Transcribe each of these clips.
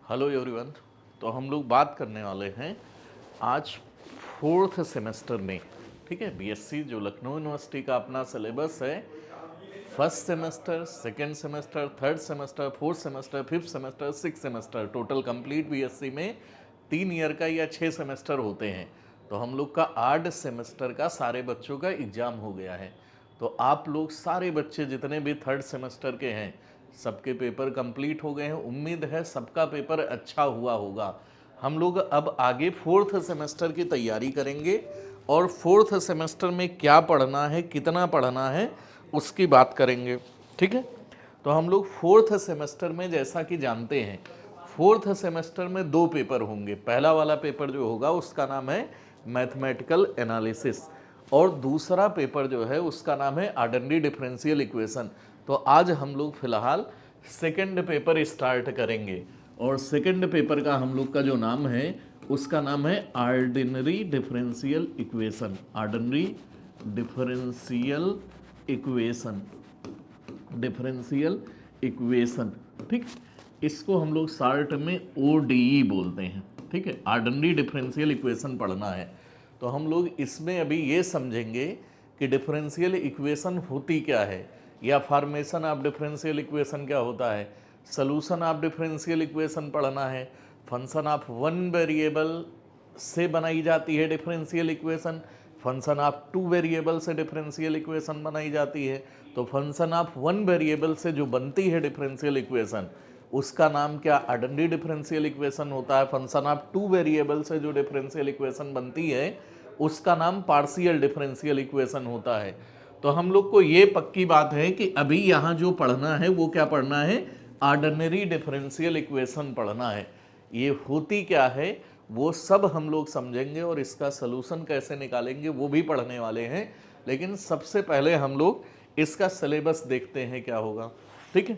Hello everyone. तो हम लोग बात करने वाले हैं आज फोर्थ सेमेस्टर में। ठीक है, बीएससी जो लखनऊ यूनिवर्सिटी का अपना सिलेबस है, first semester, second semester, third semester, fourth semester, fifth semester, six semester, total complete BSc में 3 ईयर का या 6 सेमेस्टर होते हैं। तो हम लोग का 8 सेमेस्टर का सारे बच्चों का एग्ज़ाम हो गया है। तो आप लोग सारे बच्चे जितने भी थर्ड सेमेस्टर के हैं, सबके पेपर कंप्लीट हो गए हैं। उम्मीद है सबका पेपर अच्छा हुआ होगा। हम लोग अब आगे फोर्थ सेमेस्टर की तैयारी करेंगे और फोर्थ सेमेस्टर में क्या पढ़ना है, कितना पढ़ना है, उसकी बात करेंगे। ठीक है, तो हम लोग फोर्थ सेमेस्टर में जैसा कि जानते हैं, फोर्थ सेमेस्टर में 2 पेपर होंगे। पहला वाला पेपर जो होगा उसका नाम है मैथमेटिकल एनालिसिस और दूसरा पेपर जो है उसका नाम है ऑर्डिनरी डिफरेंशियल इक्वेशन। तो आज हम लोग फिलहाल सेकंड पेपर स्टार्ट करेंगे और सेकंड पेपर का हम लोग का जो नाम है उसका नाम है ordinary differential equation. Ordinary differential equation, differential equation. ठीक, इसको हम लोग शॉर्ट में ODE बोलते हैं। ठीक है, ऑर्डिनरी डिफरेंशियल इक्वेशन पढ़ना है। तो हम लोग इसमें अभी ये समझेंगे कि डिफरेंशियल इक्वेशन होती क्या है, या फॉर्मेशन ऑफ डिफरेंशियल इक्वेशन क्या होता है, सॉल्यूशन ऑफ डिफरेंशियल इक्वेशन पढ़ना है, फंक्शन ऑफ वन वेरिएबल से बनाई जाती है differential equation, function of 2 variable से डिफरेंशियल इक्वेशन बनाई जाती है। तो फंक्शन ऑफ 1 वेरिएबल से जो बनती है डिफरेंशियल इक्वेशन उसका नाम क्या ऑर्डिनरी डिफरेंशियल इक्वेशन होता है। फंक्शन ऑफ 2 वेरिएबल से जो डिफरेंशियल इक्वेशन बनती है उसका नाम पार्शियल डिफरेंशियल इक्वेशन होता है। तो हम लोग को ये पक्की बात है कि अभी यहाँ जो पढ़ना है वो क्या पढ़ना है, ऑर्डिनरी डिफरेंशियल इक्वेशन पढ़ना है। ये होती क्या है वो सब हम लोग समझेंगे और इसका सलूशन कैसे निकालेंगे वो भी पढ़ने वाले हैं। लेकिन सबसे पहले हम लोग इसका सिलेबस देखते हैं क्या होगा। ठीक है,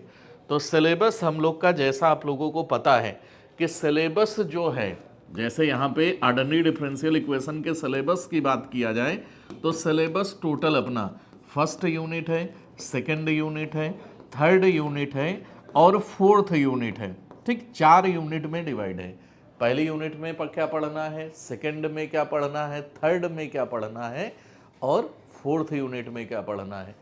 तो सिलेबस हम लोग का जैसा आप लोगों को पता है कि सिलेबस जो है, जैसे यहाँ पे ऑर्डिनरी डिफरेंशियल इक्वेशन के सिलेबस की बात किया जाए तो सिलेबस टोटल अपना फर्स्ट यूनिट है, सेकंड यूनिट है, थर्ड यूनिट है और फोर्थ यूनिट है। ठीक, 4 यूनिट में डिवाइड है। पहली यूनिट में क्या पढ़ना है, सेकंड में क्या पढ़ना है, थर्ड में क्या पढ़ना है और फोर्थ यूनिट में क्या पढ़ना है।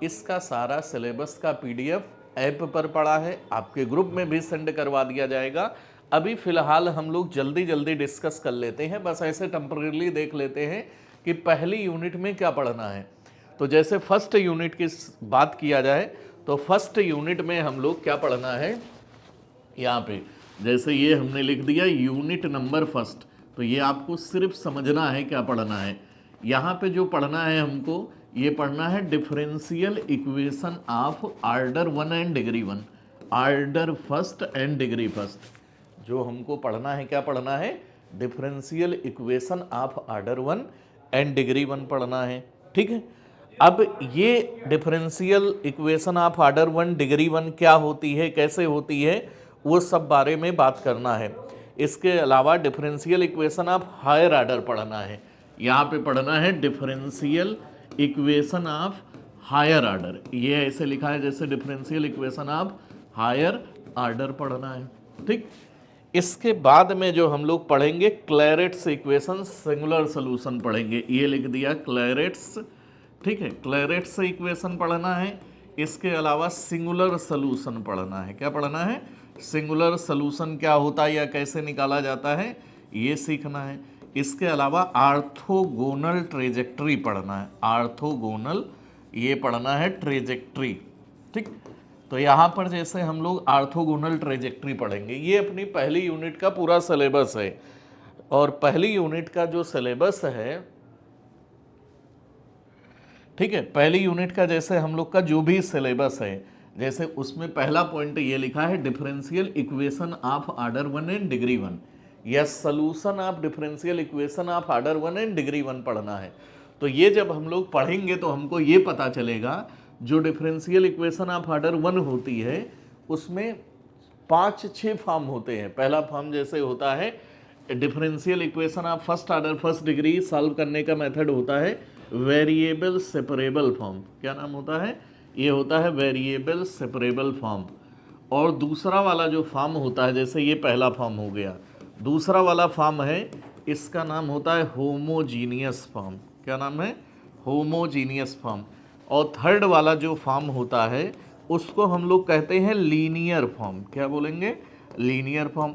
इसका सारा सिलेबस का PDF ऐप पर पड़ा है, आपके ग्रुप में भी सेंड करवा दिया जाएगा। अभी फिलहाल हम लोग जल्दी जल्दी डिस्कस कर लेते हैं, बस ऐसे टेम्परेरी देख लेते हैं कि पहली यूनिट में क्या पढ़ना है। तो जैसे फर्स्ट यूनिट की बात किया जाए तो फर्स्ट यूनिट में हम लोग क्या पढ़ना है, यहाँ पे जैसे ये हमने लिख दिया यूनिट नंबर फर्स्ट, तो ये आपको सिर्फ समझना है क्या पढ़ना है। यहाँ पे जो पढ़ना है हमको, ये पढ़ना है differential equation of order 1 and degree 1, order first and degree first. जो हमको पढ़ना है, क्या पढ़ना है, differential equation of order 1 and degree 1 पढ़ना है। ठीक है, अब ये differential equation of order 1 degree 1 क्या होती है, कैसे होती है, वो सब बारे में बात करना है। इसके अलावा differential equation of higher order पढ़ना है। यहाँ पे पढ़ना है differential equation of higher order, ये ऐसे लिखा है जैसे differential equation of higher order पढ़ना है। ठीक, इसके बाद में जो हम लोग पढ़ेंगे क्लैरेट्स इक्वेशन सिंगुलर सॉल्यूशन पढ़ेंगे, ये लिख दिया क्लैरेट्स। ठीक है, क्लैरेट्स इक्वेशन पढ़ना है। इसके अलावा सिंगुलर सॉल्यूशन पढ़ना है। क्या पढ़ना है, सिंगुलर सॉल्यूशन क्या होता है या कैसे निकाला जाता है, ये सीखना है। इसके अलावा आर्थोगोनल ट्रेजेक्ट्री पढ़ना है। आर्थोगोनल, ये पढ़ना है ट्रेजेक्ट्री। ठीक, तो यहाँ पर जैसे हम लोग आर्थोगोनल ट्रेजेक्ट्री पढ़ेंगे, ये अपनी पहली यूनिट का पूरा सिलेबस है। और पहली यूनिट का जो सिलेबस है, ठीक है, पहली यूनिट का जैसे हम लोग का जो भी सिलेबस है, जैसे उसमें पहला पॉइंट ये लिखा है differential equation of order 1 and degree 1, या solution of differential equation of order 1 and degree 1 पढ़ना है। तो ये जब हम लोग पढ़ेंगे तो हमको ये पता चलेगा जो डिफरेंशियल इक्वेशन ऑफ ऑर्डर 1 होती है उसमें 5-6 फॉर्म होते हैं। पहला फॉर्म जैसे होता है differential equation of first order first degree, solve करने का मेथड होता है वेरिएबल सेपरेबल फॉर्म। क्या नाम होता है, ये होता है वेरिएबल सेपरेबल फॉर्म। और दूसरा वाला जो फॉर्म होता है, जैसे ये पहला फॉर्म हो गया, दूसरा वाला फॉर्म है, इसका नाम होता है होमोजीनियस फॉर्म। क्या नाम है? Homogeneous form. और थर्ड वाला जो फॉर्म होता है उसको हम लोग कहते हैं लीनियर फॉर्म। क्या बोलेंगे? Linear form.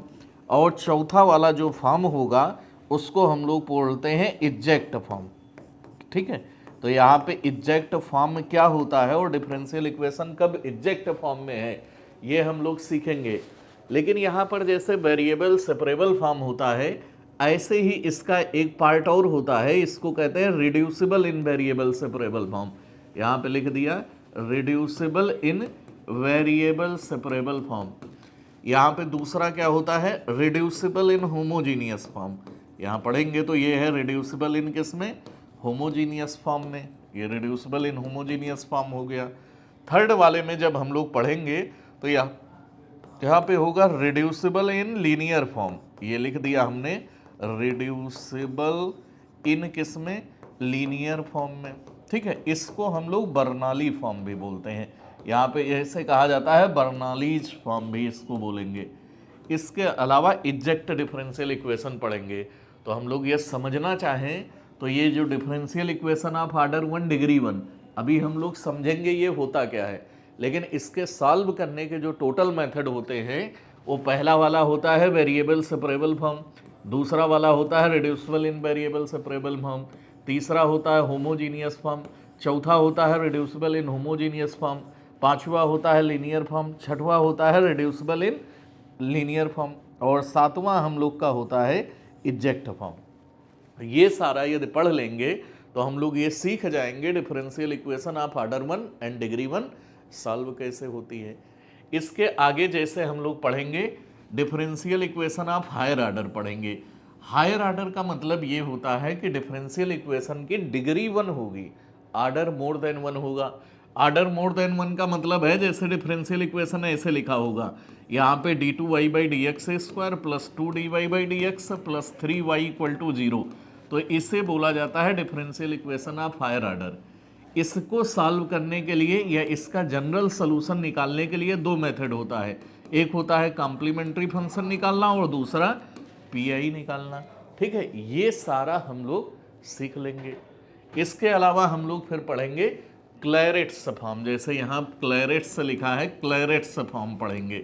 और चौथा वाला जो फॉर्म होगा उसको हम लोग बोलते हैं इग्जैक्ट फॉर्म। ठीक है, तो यहाँ पे इग्जैक्ट फॉर्म क्या होता है और डिफरेंशियल इक्वेशन कब इग्जैक्ट फॉर्म में है, ये हम लोग सीखेंगे। लेकिन यहाँ पर जैसे वेरिएबल सेपरेबल फॉर्म होता है, ऐसे ही इसका एक पार्ट और होता है, इसको कहते हैं reducible in variable separable form. यहाँ पे लिख दिया reducible in variable separable form. यहाँ पे दूसरा क्या होता है? Reducible in homogeneous form. यहाँ पढ़ेंगे तो ये है रिड्यूसिबल इन किस में? होमोजीनियस फॉर्म में। ये रिड्यूसिबल इन होमोजीनियस फॉर्म हो गया। थर्ड वाले में जब हम लोग पढ़ेंगे तो यहाँ पे होगा रिड्यूसिबल इन लीनियर फॉर्म। ये लिख दिया हमने रिड्यूसिबल इन किस में? लीनियर फॉर्म में। ठीक है, इसको हम लोग बर्नौली फॉर्म भी बोलते हैं। यहाँ पे ऐसे कहा जाता है, बर्नौलीज फॉर्म भी इसको बोलेंगे। इसके अलावा एग्जैक्ट डिफरेंशियल इक्वेशन पढ़ेंगे। तो हम लोग ये समझना चाहें तो ये जो differential equation of order 1 degree 1, अभी हम लोग समझेंगे ये होता क्या है। लेकिन इसके सॉल्व करने के जो टोटल मेथड होते हैं, वो पहला वाला होता है वेरिएबल सेपरेबल फॉर्म, दूसरा वाला होता है reducible in variable separable form, तीसरा होता है होमोजीनियस फॉर्म, चौथा होता है रिड्यूसिबल इन होमोजीनियस फॉर्म, पांचवा होता है लीनियर फॉर्म, छठवां होता है रिड्यूसिबल इन लीनियर फॉर्म, और सातवां हम लोग का होता है इग्जैक्ट फॉर्म। ये सारा यदि पढ़ लेंगे तो हम लोग ये सीख जाएंगे differential equation of order 1 and degree 1 solve कैसे होती है। इसके आगे जैसे हम लोग पढ़ेंगे differential equation of higher order पढ़ेंगे। हायर ऑर्डर का मतलब ये होता है कि डिफरेंशियल इक्वेशन की डिग्री 1 होगी, ऑर्डर मोर देन 1 होगा। ऑर्डर मोर देन 1 का मतलब है जैसे डिफरेंशियल इक्वेशन ऐसे लिखा होगा, यहाँ पे d2y by D X square plus 2dy by D X plus 3y equal to 0, तो इसे बोला जाता है differential equation of higher order. इसको सॉल्व करने के लिए या इसका जनरल सोल्यूशन निकालने के लिए दो मेथड होता है, एक होता है कॉम्प्लीमेंट्री फंक्शन निकालना और दूसरा पीआई निकालना। ठीक है, ये सारा हम लोग सीख लेंगे। इसके अलावा हम लोग फिर पढ़ेंगे क्लैरेट्स फॉर्म। जैसे यहाँ क्लैरेट्स लिखा है, क्लैरेट्स फॉर्म पढ़ेंगे।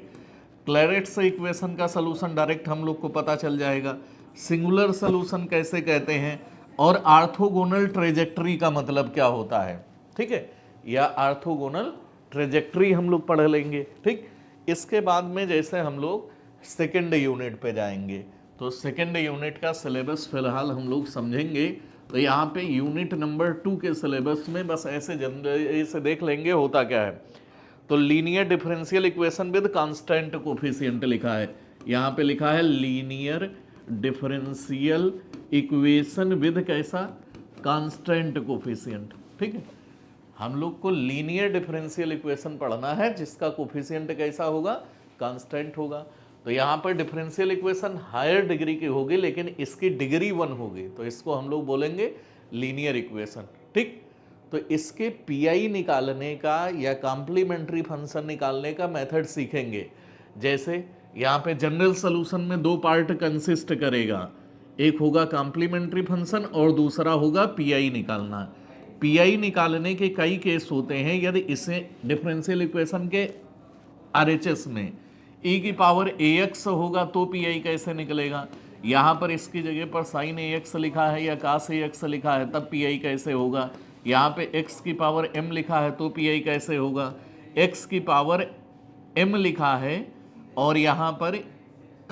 क्लैरेट्स इक्वेशन का सलूशन डायरेक्ट हम लोग को पता चल जाएगा। सिंगुलर सलूशन कैसे कहते हैं और आर्थोगोनल ट्रेजेक्टरी का मतलब क्या होता है, ठीक है, या आर्थोगोनल ट्रेजेक्टरी हम लोग पढ़ लेंगे। ठीक, इसके बाद में जैसे हम लोग सेकेंड यूनिट पे जाएंगे, तो सेकेंड यूनिट का सिलेबस फिलहाल हम लोग समझेंगे। तो यहाँ पे यूनिट नंबर 2 के सिलेबस में बस ऐसे जनरल देख लेंगे होता क्या है। तो linear differential equation with constant coefficient लिखा है, यहाँ पे लिखा है लीनियर डिफरेंशियल इक्वेशन विद कैसा? Constant coefficient. ठीक है, हम लोग को लीनियर डिफरेंशियल इक्वेशन पढ़ना है जिसका कोफिशिएंट कैसा होगा? कांस्टेंट होगा। तो यहाँ पर डिफरेंशियल इक्वेशन हायर डिग्री की होगी लेकिन इसकी डिग्री 1 होगी, तो इसको हम लोग बोलेंगे लीनियर इक्वेशन। ठीक, तो इसके पीआई निकालने का या कॉम्प्लीमेंट्री फंक्शन निकालने का मेथड सीखेंगे। जैसे यहाँ पे जनरल सोल्यूशन में दो पार्ट कंसिस्ट करेगा, एक होगा कॉम्प्लीमेंट्री फंक्शन और दूसरा होगा पीआई निकालना। पीआई निकालने के कई केस होते हैं, यदि इसे डिफरेंशियल इक्वेशन के आरएचएस में e की पावर ax होगा तो पीआई कैसे निकलेगा? यहाँ पर इसकी जगह पर साइन ax लिखा है या कास ax लिखा है, तब पीआई कैसे होगा? यहाँ पे x की पावर m लिखा है तो पीआई कैसे होगा? x की पावर m लिखा है और यहाँ पर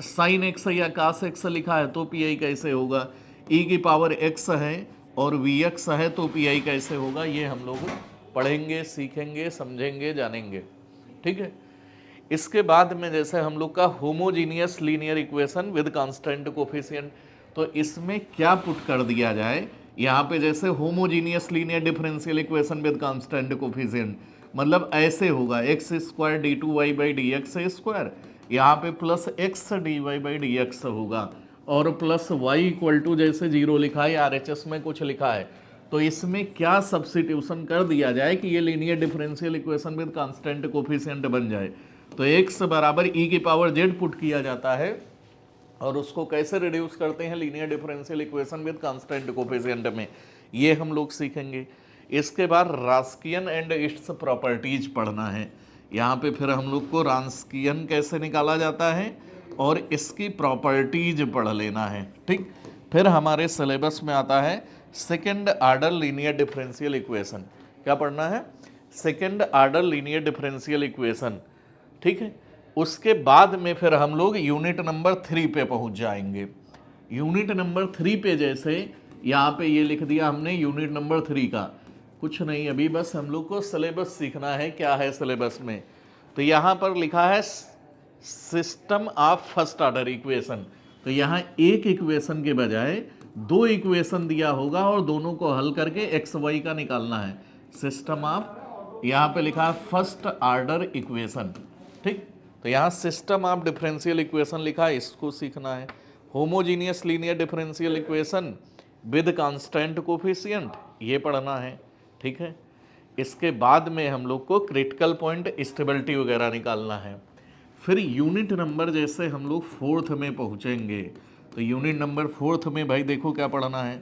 साइन x या कास x लिखा है तो पीआई कैसे होगा? e की पावर x है और vx है तो पीआई कैसे होगा? ये हम लोग पढ़ेंगे, सीखेंगे, समझेंगे, जानेंगे। ठीक है, इसके बाद में जैसे हम लोग का homogeneous linear equation with constant coefficient, तो इसमें क्या पुट कर दिया जाए? यहाँ पे जैसे homogeneous linear differential equation with constant coefficient मतलब ऐसे होगा X square D two Y by D X square, यहाँ पे plus X D Y by D X होगा और प्लस वाई इक्वल टू जैसे 0 लिखा है, आरएचएस में कुछ लिखा है, तो इसमें क्या सब्स्टिट्यूशन कर दिया जाए कि ये linear differential equation with constant coefficient बन जाए? तो x बराबर e की पावर z पुट किया जाता है और उसको कैसे रिड्यूस करते हैं linear differential equation with constant coefficient में, ये हम लोग सीखेंगे। इसके बाद रास्कियन एंड इट्स प्रॉपर्टीज पढ़ना है। यहाँ पे फिर हम लोग को रास्कियन कैसे निकाला जाता है और इसकी प्रॉपर्टीज पढ़ लेना है, ठीक। फिर हमारे सिलेबस में आता है second order linear differential equation. क्या पढ़ना है? Second order linear differential equation, ठीक है। उसके बाद में फिर हम लोग यूनिट नंबर 3 पे पहुंच जाएंगे। यूनिट नंबर 3 पे जैसे यहाँ पे ये लिख दिया हमने यूनिट नंबर 3 का, कुछ नहीं, अभी बस हम लोग को सिलेबस सीखना है। क्या है सिलेबस में? तो यहाँ पर लिखा है system of first order equation. तो यहाँ एक इक्वेशन के बजाय 2 इक्वेशन दिया होगा और दोनों को हल करके एक्स वाई का निकालना है। सिस्टम ऑफ, यहाँ पे लिखा है फर्स्ट ऑर्डर इक्वेशन, ठीक। तो यहाँ सिस्टम ऑफ डिफरेंशियल इक्वेशन लिखा है, इसको सीखना है। Homogeneous linear differential equation with constant coefficient, ये पढ़ना है, ठीक है। इसके बाद में हम लोग को क्रिटिकल पॉइंट, स्टेबिलिटी वगैरह निकालना है। फिर यूनिट नंबर जैसे हम लोग 4th में पहुँचेंगे, तो यूनिट नंबर 4th में भाई देखो क्या पढ़ना है,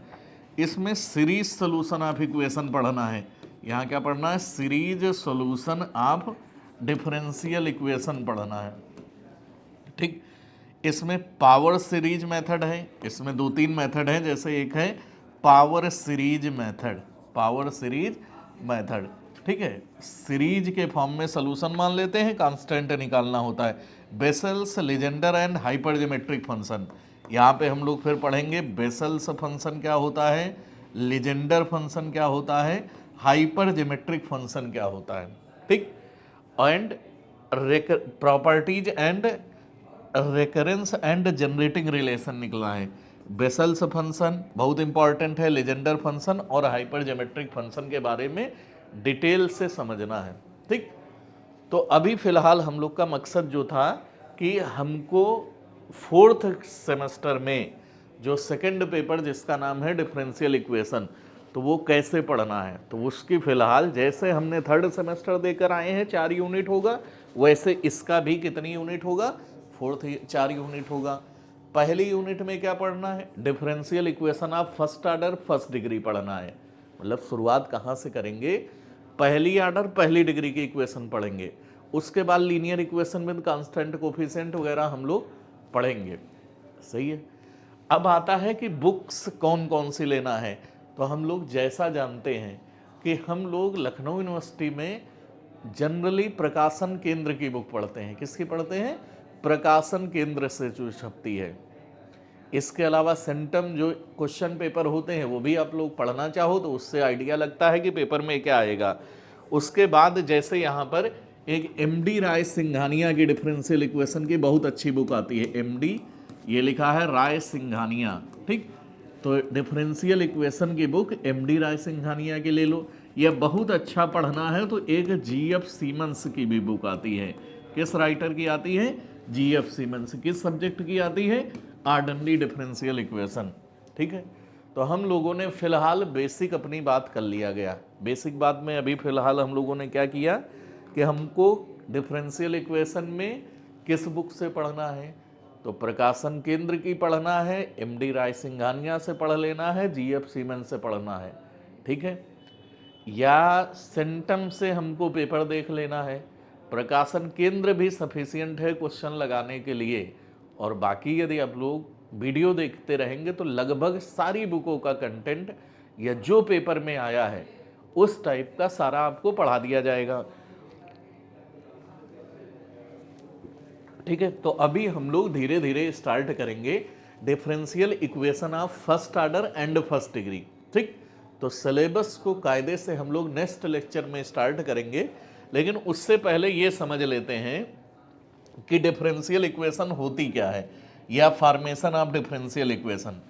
इसमें सीरीज सोल्यूशन ऑफ इक्वेशन पढ़ना है। यहाँ क्या पढ़ना है? Series solution of differential equation पढ़ना है, ठीक। इसमें पावर सीरीज मेथड है, इसमें 2-3 मेथड है, जैसे एक है power series method, power series method, ठीक है। सीरीज के फॉर्म में सोल्यूशन मान लेते हैं, कांस्टेंट निकालना होता है। बेसेल्स, लीजेंडर एंड हाइपरज्योमेट्रिक फंक्शन, यहाँ पे हम लोग फिर पढ़ेंगे बेसेल्स फंक्शन क्या होता है, लीजेंडर फंक्शन क्या होता है, हाइपरज्योमेट्रिक फंक्शन क्या होता है, ठीक। And properties and recurrence and generating relation निकला है। बेसेल्स फंक्शन बहुत इंपॉर्टेंट है, लीजेंडर फंक्शन और हाइपरज्योमेट्रिक फंक्शन के बारे में डिटेल से समझना है, ठीक। तो अभी फिलहाल हम लोग का मकसद जो था कि हमको 4th सेमेस्टर में जो सेकंड पेपर जिसका नाम है डिफरेंशियल इक्वेशन, तो वो कैसे पढ़ना है, तो उसकी फ़िलहाल जैसे हमने 3rd सेमेस्टर देकर आए हैं 4 यूनिट होगा, वैसे इसका भी कितनी यूनिट होगा? 4 यूनिट होगा। पहली यूनिट में क्या पढ़ना है? Differential equation of first order first degree पढ़ना है। मतलब शुरुआत कहाँ से करेंगे? पहली ऑर्डर पहली डिग्री की इक्वेशन पढ़ेंगे, उसके बाद linear equation with constant coefficient वगैरह हम लोग पढ़ेंगे, सही है। अब आता है कि बुक्स कौन कौन सी लेना है। तो हम लोग जैसा जानते हैं कि हम लोग लखनऊ यूनिवर्सिटी में जनरली प्रकाशन केंद्र की बुक पढ़ते हैं। किसकी पढ़ते हैं? प्रकाशन केंद्र से जो छपती है। इसके अलावा सेंटम जो क्वेश्चन पेपर होते हैं वो भी आप लोग पढ़ना चाहो तो उससे आइडिया लगता है कि पेपर में क्या आएगा। उसके बाद जैसे यहाँ पर एक एमडी राय सिंघानिया की डिफरेंशियल इक्वेशन की बहुत अच्छी बुक आती है, एमडी, ये लिखा है राय सिंघानिया, ठीक। तो डिफरेंशियल इक्वेशन की बुक एमडी राय सिंघानिया की ले लो। यह बहुत अच्छा पढ़ना है तो एक जीएफ सीमंस की भी बुक आती है। किस राइटर की आती है? GF Siemens. किस सब्जेक्ट की आती है? ऑर्डिनरी डिफरेंशियल इक्वेशन, ठीक है। तो हम लोगों ने फिलहाल बेसिक अपनी बात कर लिया गया। बेसिक बात में अभी फिलहाल हम लोगों ने क्या किया कि हमको डिफरेंशियल इक्वेशन में किस बुक से पढ़ना है, तो प्रकाशन केंद्र की पढ़ना है, एमडी राय सिंघानिया से पढ़ लेना है, जीएफ सीमंस से पढ़ना है, ठीक है। या सेंटम से हमको पेपर देख लेना है। प्रकाशन केंद्र भी सफिशिएंट है क्वेश्चन लगाने के लिए। और बाकी यदि आप लोग वीडियो देखते रहेंगे तो लगभग सारी बुकों का कंटेंट या जो पेपर में आया है उस टाइप का सारा आपको पढ़ा दिया जाएगा, ठीक है। तो अभी हम लोग धीरे धीरे स्टार्ट करेंगे differential equation of first order and first degree, ठीक। तो सिलेबस को कायदे से हम लोग नेक्स्ट लेक्चर में स्टार्ट करेंगे, लेकिन उससे पहले ये समझ लेते हैं कि डिफरेंशियल इक्वेशन होती क्या है या फॉर्मेशन ऑफ डिफरेंशियल इक्वेशन।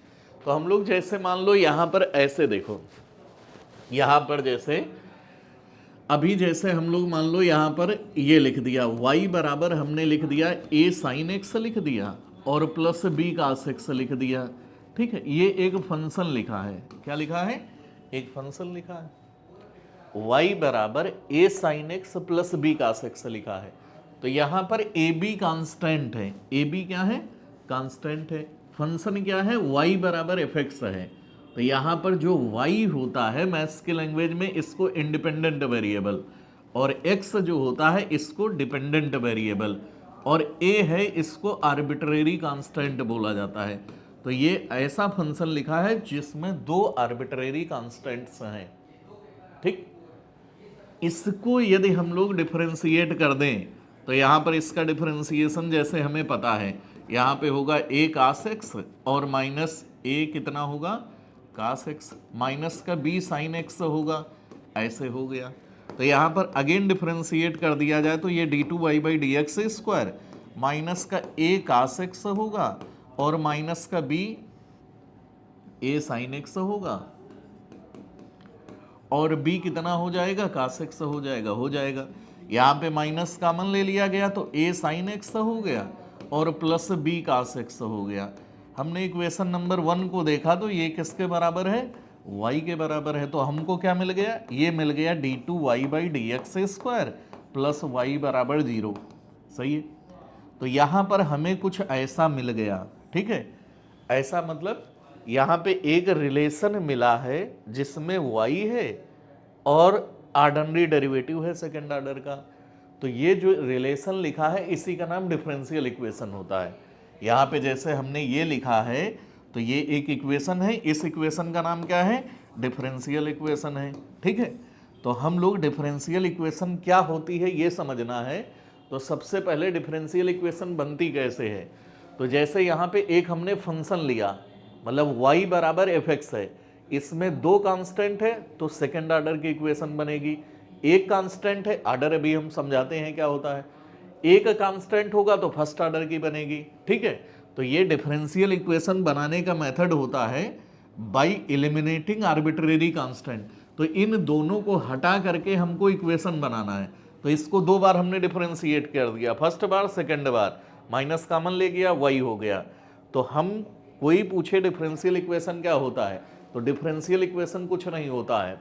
तो हम लोग जैसे मान लो यहाँ पर ऐसे देखो, यहाँ पर जैसे अभी जैसे हम लोग मान लो यहाँ पर ये लिख दिया y बराबर हमने लिख दिया a साइन x लिख दिया और प्लस b कास x लिख दिया, ठीक है। ये एक फंक्शन लिखा है। क्या लिखा है? एक फंक्शन लिखा है। y बराबर a sine x plus b cos x लिखा है। तो यहां पर ए बी कांस्टेंट है, ए बी क्या है, कांस्टेंट है, फंक्शन क्या है, y बराबर एफ एक्स है। तो यहां पर जो y होता है मैथ्स की लैंग्वेज में इसको इंडिपेंडेंट वेरिएबल, और x जो होता है इसको डिपेंडेंट वेरिएबल, और a है इसको आर्बिट्रेरी कांस्टेंट बोला जाता है। तो ये ऐसा फंक्शन लिखा है जिसमें दो आर्बिट्रेरी कांस्टेंट्स हैं, ठीक। इसको यदि हम लोग डिफरेंशिएट कर दें तो यहाँ पर इसका डिफरेंशिएशन जैसे हमें पता है, यहाँ पे होगा a cos x और माइनस a कितना होगा cos x, माइनस का b sin x होगा, ऐसे हो गया। तो यहाँ पर अगेन डिफरेंशिएट कर दिया जाए तो ये d2y by D X square minus का a cos x होगा और माइनस का b a sin x होगा, और b कितना हो जाएगा cos x हो जाएगा। यहाँ पे माइनस कॉमन ले लिया गया तो a sin x हो गया और प्लस b cos x हो गया। हमने इक्वेशन नंबर 1 को देखा तो ये किसके बराबर है, y के बराबर है। तो हमको क्या मिल गया, ये मिल गया d2y by D X square plus y बराबर 0, सही है। तो यहाँ पर हमें कुछ ऐसा मिल गया, ठीक है। ऐसा मतलब यहाँ पे एक रिलेशन मिला है जिसमें y है और ऑर्डिनरी डेरिवेटिव है सेकंड ऑर्डर का। तो ये जो रिलेशन लिखा है इसी का नाम डिफरेंशियल इक्वेशन होता है। यहाँ पे जैसे हमने ये लिखा है तो ये एक इक्वेशन है, इस इक्वेशन का नाम क्या है, डिफरेंशियल इक्वेशन है, ठीक है। तो हम लोग डिफरेंशियल इक्वेशन क्या होती है ये समझना है। तो सबसे पहले डिफरेंशियल इक्वेशन बनती कैसे है, तो जैसे यहाँ पे एक हमने फंक्शन लिया, मतलब y बराबर एफ एक्स है, इसमें दो कांस्टेंट है तो सेकंड ऑर्डर की इक्वेशन बनेगी। एक कांस्टेंट है, ऑर्डर अभी हम समझाते हैं क्या होता है, एक कांस्टेंट होगा तो फर्स्ट ऑर्डर की बनेगी, ठीक है। तो ये डिफरेंशियल इक्वेशन बनाने का मेथड होता है बाय एलिमिनेटिंग आर्बिट्रेरी कांस्टेंट। तो इन दोनों को हटा करके हमको इक्वेशन बनाना है। तो इसको दो बार हमने डिफरेंशिएट कर दिया, फर्स्ट बार सेकंड बार, माइनस कॉमन ले गया y हो गया। तो हम कोई पूछे डिफरेंशियल इक्वेशन क्या होता है, तो डिफरेंशियल इक्वेशन कुछ नहीं होता है,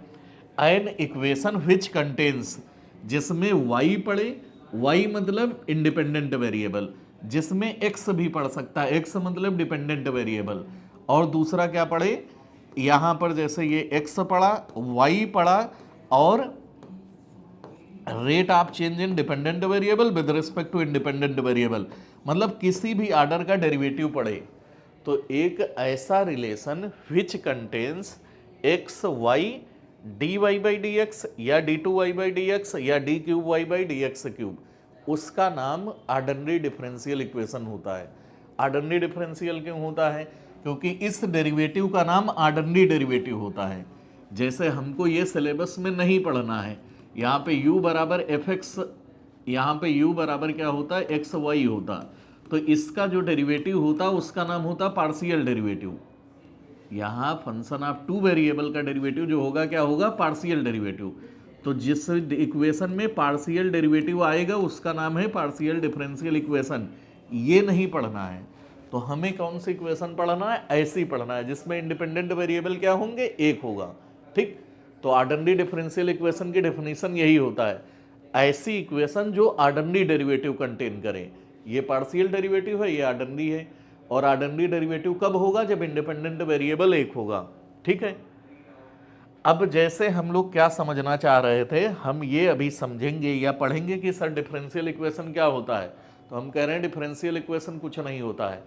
एन इक्वेशन विच कंटेन्स, जिसमें y पड़े, y मतलब इंडिपेंडेंट वेरिएबल, जिसमें x भी पढ़ सकता है, x मतलब डिपेंडेंट वेरिएबल, और दूसरा क्या पढ़े, यहाँ पर जैसे ये x पढ़ा, y पढ़ा, और rate of change in dependent variable with respect to independent variable, मतलब किसी भी ऑर्डर का डेरिवेटिव पढ़े। तो एक ऐसा relation which contains x y D Y by D x या d two Y by D x या d cube y by D x cube, उसका नाम ऑर्डिनरी डिफरेंशियल इक्वेशन होता है। ऑर्डिनरी डिफरेंशियल क्यों होता है, क्योंकि इस डेरिवेटिव का नाम ऑर्डिनरी डेरिवेटिव होता है। जैसे हमको ये सिलेबस में नहीं पढ़ना है, यहाँ पे u बराबर एफ एक्स, यहाँ पे u बराबर क्या होता है, एक्स वाई होता, तो इसका जो डेरिवेटिव होता उसका नाम होता पार्शियल डेरिवेटिव। यहाँ फंक्शन ऑफ टू वेरिएबल का डेरिवेटिव जो होगा क्या होगा, पार्शियल डेरिवेटिव। तो जिस इक्वेशन में पार्शियल डेरिवेटिव आएगा उसका नाम है पार्शियल डिफरेंशियल इक्वेशन। ये नहीं पढ़ना है, तो हमें कौन सी इक्वेशन पढ़ना है, ऐसे ही पढ़ना है जिसमें इंडिपेंडेंट वेरिएबल क्या होंगे, एक होगा, ठीक। तो ऑर्डिनरी डिफरेंशियल इक्वेशन की डेफिनेशन यही होता है, ऐसी इक्वेशन जो ऑर्डिनरी डेरिवेटिव कंटेन करे। ये पार्शियल डेरिवेटिव है, ये ऑर्डिनरी है, और ऑर्डिनरी डेरिवेटिव कब होगा, जब इंडिपेंडेंट वेरिएबल एक होगा, ठीक है। अब जैसे हम लोग क्या समझना चाह रहे थे, हम ये अभी समझेंगे या पढ़ेंगे कि सर डिफरेंशियल इक्वेशन क्या होता है। तो हम कह रहे हैं डिफरेंशियल इक्वेशन कुछ नहीं होता है,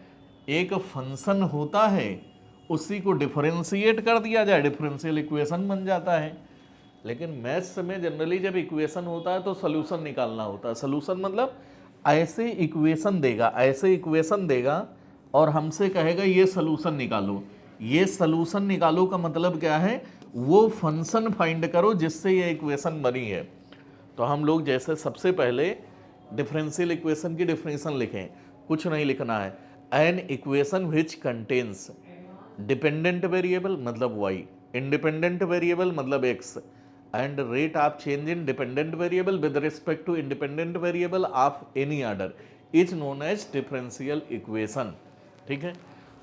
एक फंक्शन होता है, उसी को डिफरेंशिएट कर दिया जाए, डिफरेंशियल इक्वेशन बन जाता है। लेकिन मैथ्स में जनरली जब इक्वेशन होता है तो सोल्यूशन निकालना होता है। सोल्यूशन मतलब ऐसे इक्वेशन देगा, ऐसे इक्वेशन देगा और हमसे कहेगा ये सोल्यूशन निकालो। ये सोल्यूशन निकालो का मतलब क्या है, वो फंक्शन फाइंड करो जिससे ये इक्वेशन बनी है। तो हम लोग जैसे सबसे पहले डिफरेंशियल इक्वेशन की डेफिनेशन लिखें, कुछ नहीं लिखना है, an equation which contains dependent variable मतलब y, इंडिपेंडेंट वेरिएबल मतलब x, and rate of change in dependent variable with respect to independent variable of any order is known as differential equation, ठीक है।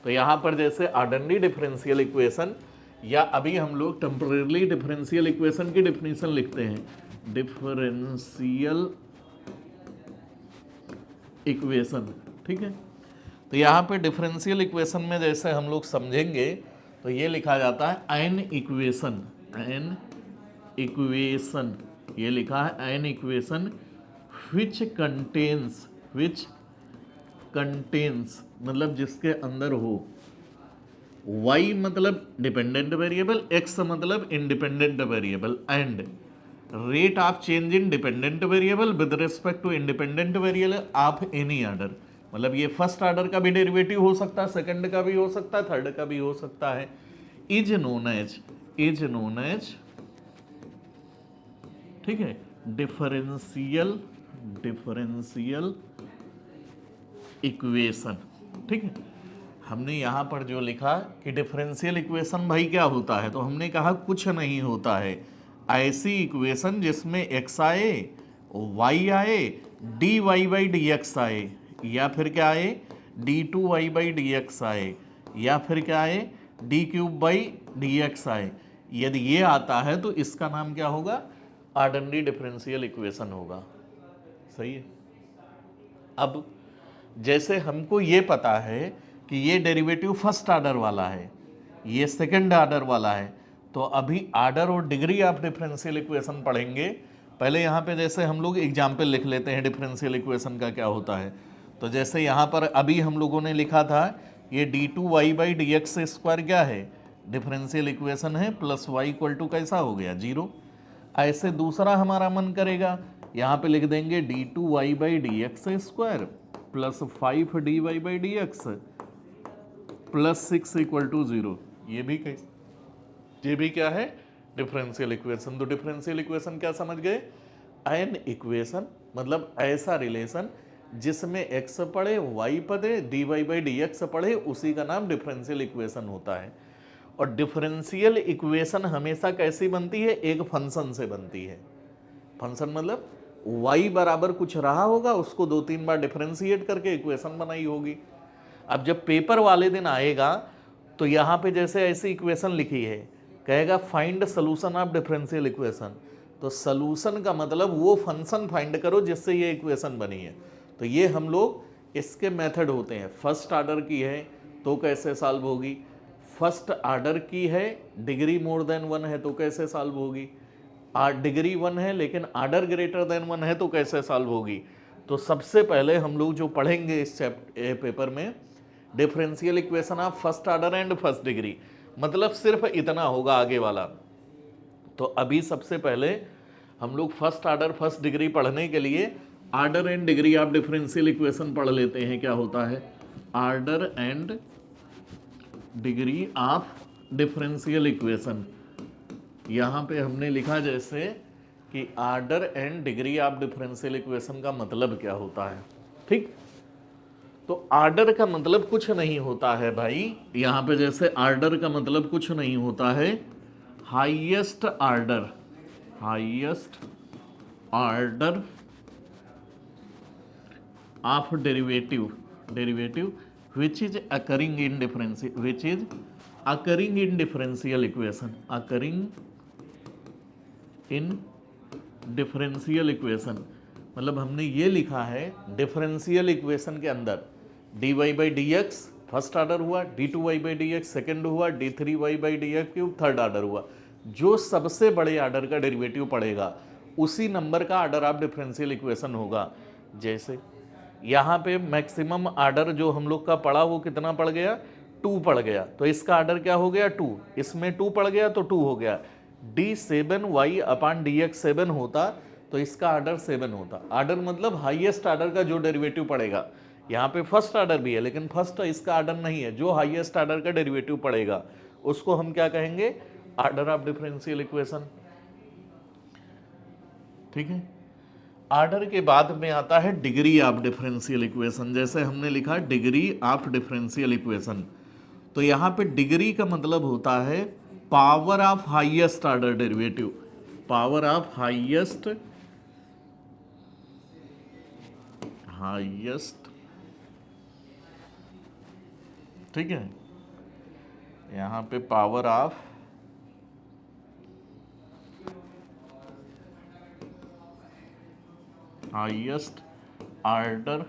तो यहाँ पर जैसे ऑर्डिनरी डिफरेंशियल इक्वेशन, या अभी हम लोग टेम्परेरी डिफरेंशियल इक्वेशन की डेफिनेशन लिखते हैं, डिफरेंशियल इक्वेशन, ठीक है। तो यहाँ पे डिफरेंशियल इक्वेशन में जैसे हम लोग समझेंगे तो ये लिखा जाता है एन इक्वेशन, एन इक्वेशन, ये लिखा है एन इक्वेशन विच कंटेन्स मतलब जिसके अंदर हो y मतलब डिपेंडेंट वेरिएबल, x मतलब independent variable, and rate of change in dependent variable with respect to independent variable of any order. मतलब ये फर्स्ट ऑर्डर का भी डेरिवेटिव हो सकता है, सेकंड का भी हो सकता है, थर्ड का भी हो सकता है। इज नोन एज, ठीक है, डिफरेंशियल इक्वेशन, ठीक है। हमने यहाँ पर जो लिखा कि डिफरेंशियल इक्वेशन भाई क्या होता है, तो हमने कहा कुछ नहीं होता है ऐसी इक्वेशन जिसमें x आए, y आए, dy बाई डी एक्स आए, या फिर क्या आए d2y बाई डी एक्स आए, या फिर क्या आए D cube by D x आए। यदि ये आता है तो इसका नाम क्या होगा, ऑर्डिनरी डिफरेंशियल इक्वेशन होगा। सही है। अब जैसे हमको ये पता है कि ये डेरिवेटिव फर्स्ट ऑर्डर वाला है, ये सेकंड ऑर्डर वाला है, तो अभी ऑर्डर और डिग्री ऑफ डिफरेंशियल इक्वेशन पढ़ेंगे। पहले यहाँ पे जैसे हम लोग एग्जाम्पल लिख लेते हैं डिफरेंशियल इक्वेशन का क्या होता है। तो जैसे यहाँ पर अभी हम लोगों ने लिखा था ये d2y by D X square क्या है, डिफरेंशियल इक्वेशन है, प्लस y इक्वल टू कैसा हो गया 0। ऐसे दूसरा हमारा मन करेगा, यहाँ पे लिख देंगे d2y by D X square plus 5dy by D X plus 6 equal to 0। ये भी क्या है, डिफरेंशियल इक्वेशन। तो डिफरेंशियल इक्वेशन क्या समझ गए, एन इक्वेशन मतलब ऐसा रिलेशन जिसमें x पढ़े y पढ़े dy बाई डी एक्स पढ़े, उसी का नाम डिफरेंशियल इक्वेशन होता है। और डिफरेंशियल इक्वेशन हमेशा कैसी बनती है, एक फंक्शन से बनती है। फंक्शन मतलब y बराबर कुछ रहा होगा, उसको 2-3 बार डिफरेंशिएट करके इक्वेशन बनाई होगी। अब जब पेपर वाले दिन आएगा तो यहाँ पे जैसे ऐसी इक्वेशन लिखी है, कहेगा find solution of differential equation, तो सोल्यूशन का मतलब वो फंक्शन फाइंड करो जिससे ये इक्वेशन बनी है। तो ये हम लोग इसके मेथड होते हैं। फर्स्ट ऑर्डर की है तो कैसे सॉल्व होगी, फर्स्ट ऑर्डर की है डिग्री मोर देन 1 है तो कैसे सॉल्व होगी, डिग्री 1 है लेकिन ऑर्डर ग्रेटर देन 1 है तो कैसे सॉल्व होगी। तो सबसे पहले हम लोग जो पढ़ेंगे इस पेपर में, differential equation of first order and first degree, मतलब सिर्फ इतना होगा आगे वाला। तो अभी सबसे पहले हम लोग फर्स्ट ऑर्डर फर्स्ट डिग्री पढ़ने के लिए order and degree of differential equation पढ़ लेते हैं। क्या होता है order and degree of differential equation. यहाँ पे हमने लिखा जैसे कि order and degree of differential equation का मतलब क्या होता है, ठीक। तो ऑर्डर का मतलब कुछ नहीं होता है भाई, यहाँ पे जैसे ऑर्डर का मतलब कुछ नहीं होता है highest order of derivative which is occurring in differential equation, मतलब हमने ये लिखा है डिफरेंशियल इक्वेशन के अंदर dy by D x first order हुआ, d2y by D x second हुआ, d3y by D x cube third order हुआ। जो सबसे बड़े ऑर्डर का डेरिवेटिव पड़ेगा उसी नंबर का ऑर्डर ऑफ डिफरेंशियल इक्वेशन होगा। जैसे यहाँ पे मैक्सिमम ऑर्डर जो हम लोग का पड़ा वो कितना पड़ गया, 2 पड़ गया, तो इसका ऑर्डर क्या हो गया 2, इसमें 2 पड़ गया तो 2 हो गया। d7y अपान dx 7 होता तो इसका ऑर्डर 7 होता। ऑर्डर मतलब हाईएस्ट ऑर्डर का जो डेरिवेटिव पड़ेगा, यहाँ पे फर्स्ट ऑर्डर भी है लेकिन फर्स्ट इसका ऑर्डर नहीं है, जो हाईएस्ट ऑर्डर का डेरिवेटिव पड़ेगा उसको हम क्या कहेंगे, ऑर्डर ऑफ डिफरेंशियल इक्वेशन, ठीक है। ऑर्डर के बाद में आता है डिग्री ऑफ डिफरेंशियल इक्वेशन। जैसे हमने लिखा डिग्री ऑफ डिफरेंशियल इक्वेशन, तो यहाँ पे डिग्री का मतलब होता है power of highest order derivative, power of highest ठीक है। यहाँ पे power of highest order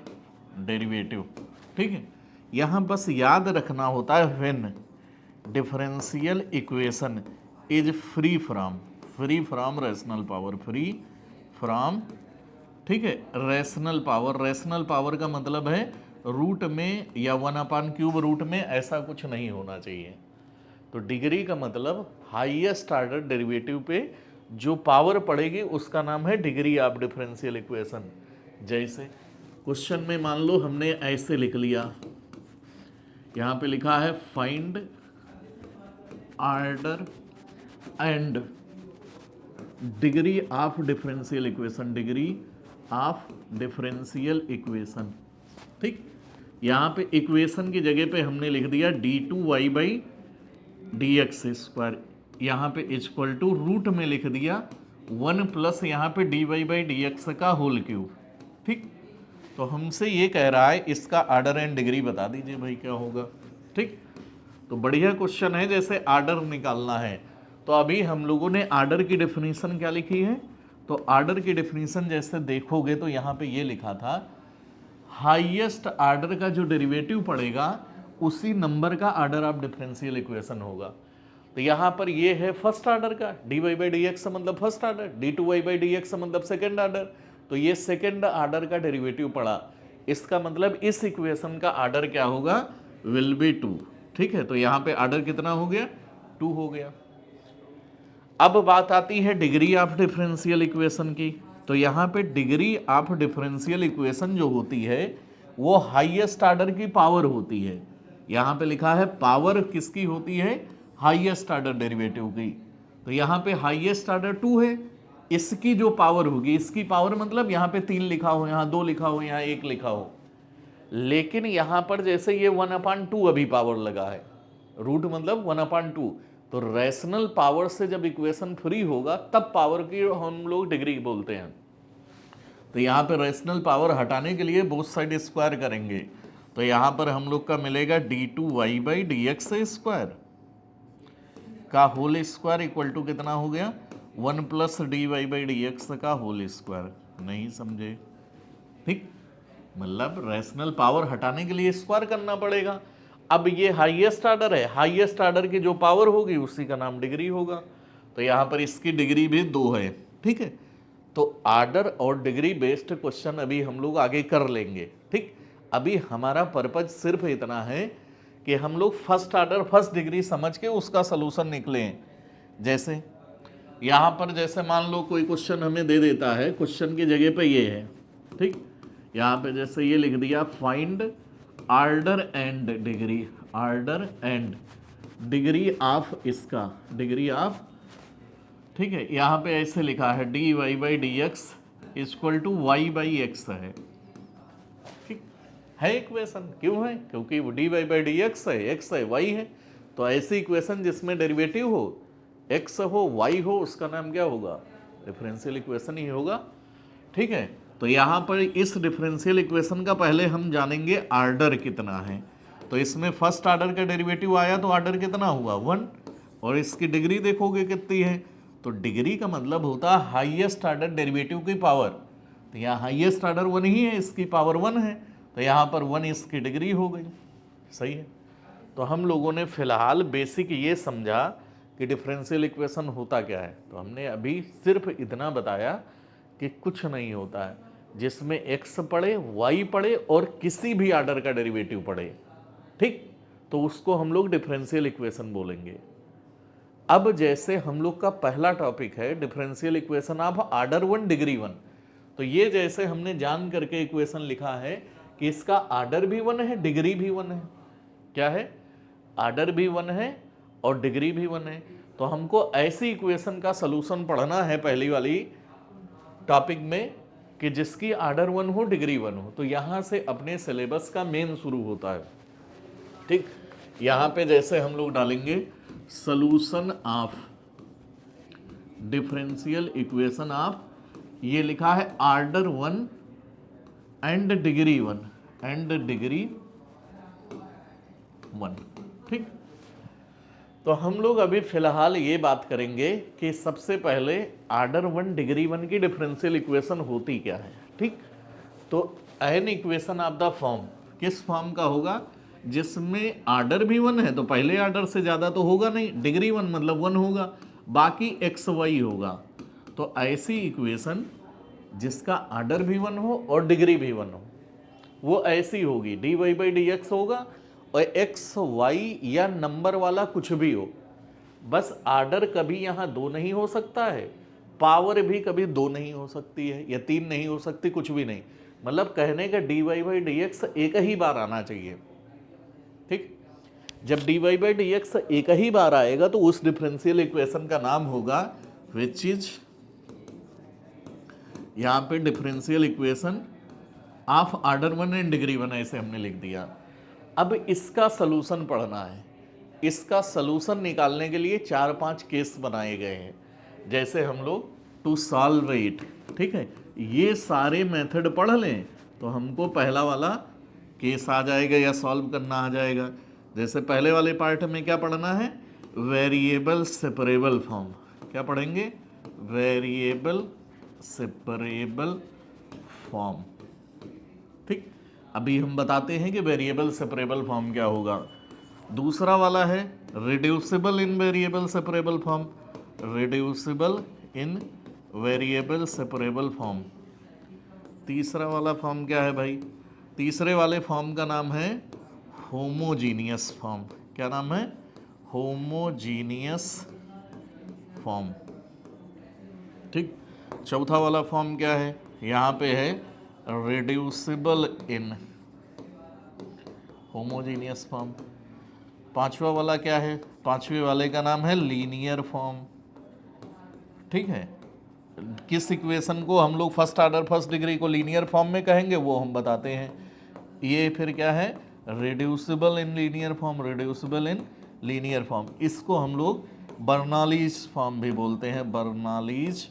derivative, ठीक है। यहाँ बस याद रखना होता है when differential equation is free from rational power, free from, ठीक है, रैशनल पावर। रैशनल पावर का मतलब है रूट में या 1/³ रूट में ऐसा कुछ नहीं होना चाहिए। तो डिग्री का मतलब हाईएस्ट ऑर्डर डेरिवेटिव पे जो पावर पड़ेगी उसका नाम है डिग्री ऑफ डिफरेंशियल इक्वेशन। जैसे क्वेश्चन में मान लो हमने ऐसे लिख लिया, यहाँ पे लिखा है find order and degree of differential equation, degree of differential equation, ठीक। यहाँ पे इक्वेशन की जगह पे हमने लिख दिया d2y/dx², यहाँ पे इक्वल टू रूट में लिख दिया 1 प्लस यहाँ पे dy/dx का होल क्यूब, ठीक। तो हमसे ये कह रहा है इसका आर्डर एंड डिग्री बता दीजिए भाई क्या होगा, ठीक। तो बढ़िया क्वेश्चन है, जैसे आर्डर निकालना है तो अभी हम लोगों ने आर्डर की डेफिनेशन क्या लिखी है, तो आर्डर की डेफिनेशन जैसे देखोगे तो यहाँ पे ये लिखा था हाईएस्ट आर्डर का जो डेरिवेटिव पड़ेगा उसी नंबर का आर्डर ऑफ डिफरेंशियल इक्वेशन होगा। तो यहाँ पर ये है फर्स्ट आर्डर का, dy/dx मतलब फर्स्ट आर्डर, d2y/dx मतलब सेकेंड आर्डर। तो ये सेकेंड आर्डर का डेरिवेटिव पड़ा, इसका मतलब इस इक्वेशन का आर्डर क्या होगा, विल बी 2, ठीक है। तो यहाँ पे आर्डर कितना हो गया, 2 हो गया। अब बात आती है डिग्री ऑफ डिफरेंशियल इक्वेशन की। तो यहाँ पे डिग्री ऑफ डिफरेंशियल इक्वेशन जो होती है वो हाईएस्ट आर्डर की पावर होती है। यहाँ पे लिखा है पावर किसकी होती है, हाईएस्ट आर्डर डेरिवेटिव की। तो यहाँ पे हाईएस्ट आर्डर 2 है, इसकी जो पावर होगी, इसकी पावर मतलब यहाँ पे 3 लिखा हो, यहाँ 2 लिखा हो, यहाँ 1 लिखा हो, लेकिन यहाँ पर जैसे ये 1/2 अभी पावर लगा है, रूट मतलब 1/2, तो रैशनल पावर से जब इक्वेशन फ्री होगा तब पावर की हम लोग डिग्री बोलते हैं। तो यहाँ पे रैशनल पावर हटाने के लिए बोथ साइड स्क्वायर करेंगे, तो यहाँ पर हम लोग का मिलेगा d2y/dx² का होल स्क्वायर इक्वल टू कितना हो गया, 1 प्लस dy/dx का होल स्क्वायर। नहीं समझे, ठीक, मतलब रैशनल पावर हटाने के लिए स्क्वायर करना पड़ेगा। अब ये हाईएस्ट आर्डर है, हाईएस्ट आर्डर की जो पावर होगी उसी का नाम डिग्री होगा। तो यहाँ पर इसकी डिग्री भी 2 है, ठीक है। तो आर्डर और डिग्री बेस्ड क्वेश्चन अभी हम लोग आगे कर लेंगे, ठीक। अभी हमारा पर्पज सिर्फ इतना है कि हम लोग फर्स्ट आर्डर फर्स्ट डिग्री समझ के उसका सलूशन निकलें। जैसे यहाँ पर जैसे मान लो कोई क्वेश्चन हमें दे देता है, क्वेश्चन की जगह पे ये है, ठीक। यहाँ पे जैसे ये लिख दिया find order and degree, order and degree of इसका, डिग्री ऑफ, ठीक है। यहाँ पे ऐसे लिखा है dy/dx इक्वल टू y/x है, ठीक है। इक्वेशन क्यों है, क्योंकि वो dy/dx है, x है, y है। तो ऐसी इक्वेशन जिसमें डेरिवेटिव हो, x हो, y हो, उसका नाम क्या होगा, डिफरेंशियल इक्वेशन ही होगा, ठीक है। तो यहाँ पर इस डिफरेंशियल इक्वेशन का पहले हम जानेंगे आर्डर कितना है। तो इसमें फर्स्ट आर्डर का डेरिवेटिव आया तो आर्डर कितना हुआ, 1, और इसकी डिग्री देखोगे कितनी है, तो डिग्री का मतलब होता है हाईएस्ट आर्डर डेरिवेटिव की पावर। तो यहाँ हाईएस्ट आर्डर 1 ही है, इसकी पावर 1 है, तो यहाँ पर 1 इसकी डिग्री हो गई, सही है। तो हम लोगों ने फिलहाल बेसिक ये समझा कि डिफरेंशियल इक्वेशन होता क्या है। तो हमने अभी सिर्फ इतना बताया कि कुछ नहीं होता है जिसमें x पड़े, y पड़े और किसी भी आर्डर का डेरिवेटिव पड़े, ठीक, तो उसको हम लोग डिफरेंशियल इक्वेशन बोलेंगे। अब जैसे हम लोग का पहला टॉपिक है differential equation of order 1 degree 1, तो ये जैसे हमने जान करके इक्वेशन लिखा है कि इसका आर्डर भी 1 है, डिग्री भी 1 है। क्या है, आर्डर भी 1 है और डिग्री भी 1 है। तो हमको ऐसी इक्वेशन का सलूशन पढ़ना है पहली वाली टॉपिक में कि जिसकी आर्डर 1 हो, डिग्री 1 हो। तो यहाँ से अपने सिलेबस का मेन शुरू होता है, ठीक। यहाँ पे जैसे हम लोग डालेंगे solution of differential equation of, ये लिखा है order 1 and degree 1 and degree 1, ठीक। तो हम लोग अभी फिलहाल ये बात करेंगे कि सबसे पहले आर्डर 1 डिग्री 1 की डिफरेंशियल इक्वेशन होती क्या है, ठीक। तो an equation of the form, किस फॉर्म का होगा? जिसमें आर्डर भी वन है, तो पहले आर्डर से ज़्यादा तो होगा नहीं, डिग्री वन मतलब वन होगा, बाकी एक्स वाई होगा। तो ऐसी इक्वेशन जिसका आर्डर भी वन हो और डिग्री भी वन हो, वो ऐसी होगी, D Y by D X होगा, और एक्स वाई या नंबर वाला कुछ भी हो, बस आर्डर कभी यहाँ दो नहीं हो सकता है, पावर भी कभी दो नहीं हो सकती है, या तीन नहीं हो सकती, कुछ भी नहीं। मतलब कहने का D Y by D X एक ही बार आना चाहिए। ठीक, जब D Y by D X एक ही बार आएगा तो उस डिफरेंशियल इक्वेशन का नाम होगा विच इज, यहाँ पे differential equation of order one and degree one, ऐसे हमने लिख दिया। अब इसका सलूशन पढ़ना है। इसका सलूशन निकालने के लिए 4-5 केस बनाए गए हैं, जैसे हम लोग टू सॉल्व इट, ठीक है, ये सारे मेथड पढ़ लें तो हमको पहला वाला केस आ जाएगा या सॉल्व करना आ जाएगा। जैसे पहले वाले पार्ट में क्या पढ़ना है? Variable separable form. क्या पढ़ेंगे? Variable separable form. ठीक, अभी हम बताते हैं कि वेरिएबल सेपरेबल फॉर्म क्या होगा। दूसरा वाला है reducible in variable separable form, reducible in variable separable form. तीसरा वाला फॉर्म क्या है भाई? तीसरे वाले फॉर्म का नाम है होमोजीनियस फॉर्म। क्या नाम है? Homogeneous form. ठीक, चौथा वाला फॉर्म क्या है? यहाँ पे है रिड्यूसिबल इन होमोजीनियस फॉर्म। पांचवा वाला क्या है? पांचवे वाले का नाम है लीनियर फॉर्म। ठीक है, किस इक्वेशन को हम लोग फर्स्ट ऑर्डर फर्स्ट डिग्री को लीनियर फॉर्म में कहेंगे वो हम बताते हैं। ये फिर क्या है? Reducible in linear form, reducible in linear form. इसको हम लोग बर्नौलीज फॉर्म भी बोलते हैं, बर्नौलीज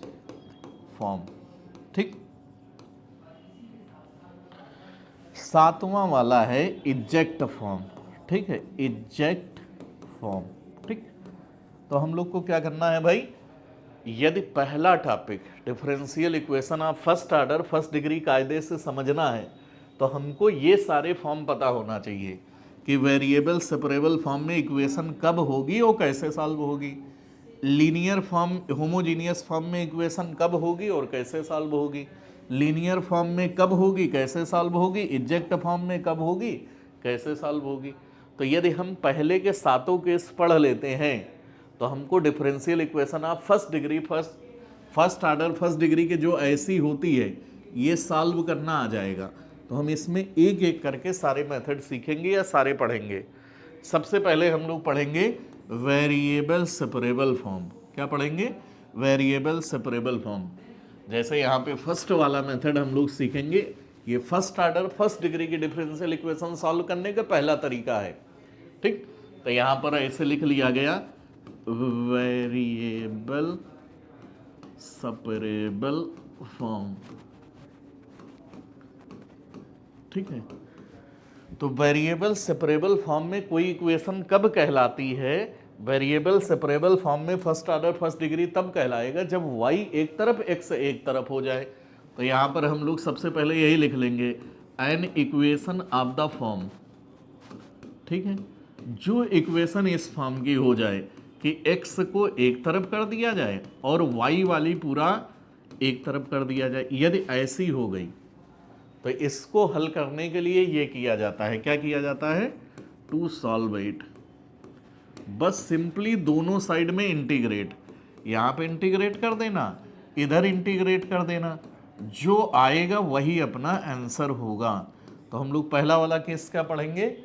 फॉर्म। ठीक, सातवां वाला है इजेक्ट फॉर्म। ठीक है, इजेक्ट फॉर्म। ठीक, तो हम लोग को क्या करना है भाई? यदि पहला topic differential equation of first order first degree कायदे से समझना है तो हमको ये सारे फॉर्म पता होना चाहिए कि वेरिएबल सेपरेबल फॉर्म में इक्वेशन कब होगी और कैसे सॉल्व होगी, लीनियर फॉर्म होमोजीनियस फॉर्म में इक्वेशन कब होगी और कैसे सॉल्व होगी, लीनियर फॉर्म में कब होगी, कैसे सॉल्व होगी, इजेक्ट फॉर्म में कब होगी, कैसे सॉल्व होगी। तो यदि हम पहले के सातों केस पढ़ लेते हैं तो हमको differential equation of first degree first order first degree के जो ऐसी होती है ये सॉल्व करना आ जाएगा। तो हम इसमें एक एक करके सारे मेथड सीखेंगे या सारे पढ़ेंगे। सबसे पहले हम लोग पढ़ेंगे वेरिएबल सेपरेबल फॉर्म। क्या पढ़ेंगे? Variable separable form. जैसे यहाँ पे फर्स्ट वाला मेथड हम लोग सीखेंगे, ये फर्स्ट ऑर्डर फर्स्ट डिग्री की डिफरेंशियल इक्वेशन सॉल्व करने का पहला तरीका है। ठीक, तो यहाँ पर ऐसे लिख लिया गया वेरिएबल सेपरेबल फॉर्म। ठीक है, तो वेरिएबल सेपरेबल फॉर्म में कोई इक्वेशन कब कहलाती है? वेरिएबल सेपरेबल फॉर्म में फर्स्ट ऑर्डर फर्स्ट डिग्री तब कहलाएगा जब y एक तरफ x एक तरफ हो जाए। तो यहाँ पर हम लोग सबसे पहले यही लिख लेंगे an equation of the form. ठीक है, जो इक्वेशन इस फॉर्म की हो जाए कि x को एक तरफ कर दिया जाए और y वाली पूरा एक तरफ कर दिया जाए, यदि ऐसी हो गई तो इसको हल करने के लिए ये किया जाता है। क्या किया जाता है? To solve it. बस सिंपली दोनों साइड में इंटीग्रेट, यहाँ पे इंटीग्रेट कर देना, इधर इंटीग्रेट कर देना, जो आएगा वही अपना आंसर होगा। तो हम लोग पहला वाला केस क्या पढ़ेंगे?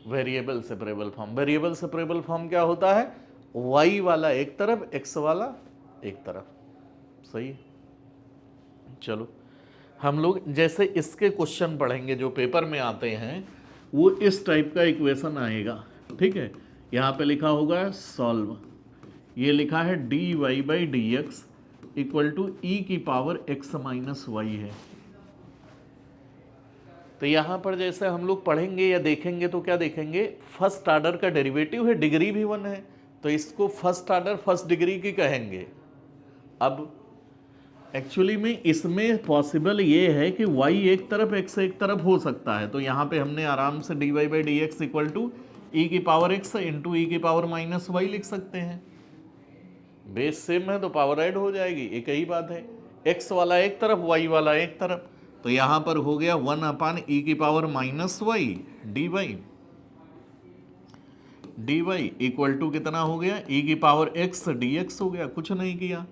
Variable separable form. Variable separable form क्या होता है? y वाला एक तरफ, x वाला एक तरफ। सही, चलो हम लोग जैसे इसके क्वेश्चन पढ़ेंगे जो पेपर में आते हैं, वो इस टाइप का इक्वेशन आएगा। ठीक है, यहाँ पे लिखा होगा सॉल्व, ये लिखा है d Y by D x equal to e की पावर x माइनस वाई है। तो यहाँ पर जैसे हम लोग पढ़ेंगे या देखेंगे तो क्या देखेंगे? फर्स्ट ऑर्डर का डेरिवेटिव है, डिग्री भी वन है, तो इसको फर्स्ट ऑर्डर फर्स्ट डिग्री की कहेंगे। अब एक्चुअली में इसमें पॉसिबल ये है कि y एक तरफ x एक तरफ हो सकता है, तो यहाँ पे हमने आराम से dy by D x equal to e की पावर x इंटू ई की पावर माइनस वाई लिख सकते हैं। बेस सेम है तो पावर ऐड हो जाएगी, एक ही बात है। x वाला एक तरफ, y वाला एक तरफ, तो यहाँ पर हो गया 1 ई की power minus Y D Y equal to कितना हो गया, ई की पावर x डी एक्स हो गया। कुछ नहीं किया,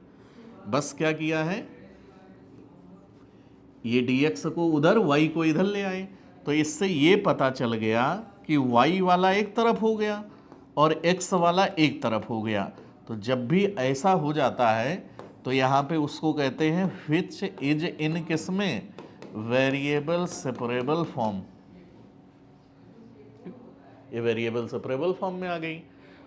बस क्या किया है, ये dx को उधर y को इधर ले आए, तो इससे ये पता चल गया कि y वाला एक तरफ हो गया और x वाला एक तरफ हो गया। तो जब भी ऐसा हो जाता है तो यहाँ पे उसको कहते हैं विच इज इन किसमें, वेरिएबल सेपरेबल फॉर्म। ये वेरिएबल सेपरेबल फॉर्म में आ गई,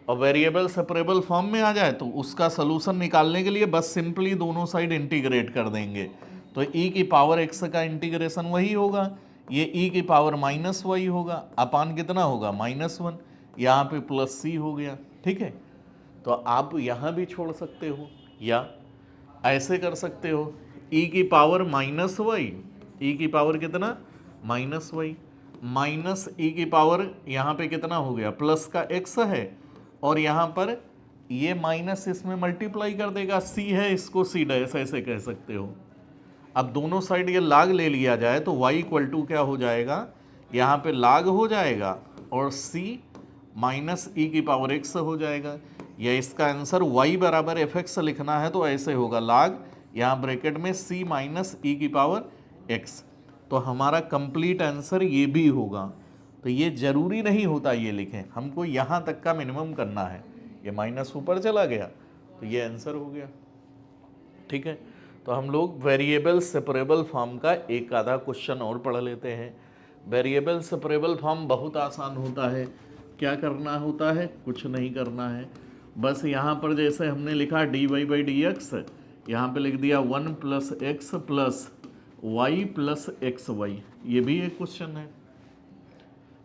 और वेरिएबल सेपरेबल फॉर्म में आ जाए तो उसका सलूशन निकालने के लिए बस सिंपली दोनों साइड इंटीग्रेट कर देंगे। तो e की पावर x का इंटीग्रेशन वही होगा, ये e की पावर माइनस वाई होगा, अपान कितना होगा -1, यहाँ पे प्लस c हो गया। ठीक है, तो आप यहाँ भी छोड़ सकते हो या ऐसे कर सकते हो, e की पावर माइनस वाई, e की पावर कितना माइनस वाई, माइनस e की पावर यहाँ पे कितना हो गया, प्लस का x है, और यहाँ पर ये माइनस इसमें मल्टीप्लाई कर देगा, c है इसको c डैश ऐसे कह सकते हो। अब दोनों साइड ये लाग ले लिया जाए तो y इक्वल टू क्या हो जाएगा, यहाँ पे लाग हो जाएगा और c माइनस ई की पावर x हो जाएगा। या इसका आंसर y बराबर fx लिखना है तो ऐसे होगा, लाग यहाँ ब्रैकेट में c माइनस ई की पावर x। तो हमारा कंप्लीट आंसर ये भी होगा। तो ये जरूरी नहीं होता ये लिखें, हमको यहाँ तक का मिनिमम करना है। ये माइनस ऊपर चला गया तो ये आंसर हो गया। ठीक है, तो हम लोग वेरिएबल सेपरेबल फॉर्म का एक आधा क्वेश्चन और पढ़ लेते हैं। वेरिएबल सेपरेबल फॉर्म बहुत आसान होता है। क्या करना होता है, कुछ नहीं करना है, बस यहाँ पर जैसे हमने लिखा D Y by D X, यहाँ पर लिख दिया 1 plus X plus Y plus X Y. ये भी एक क्वेश्चन है,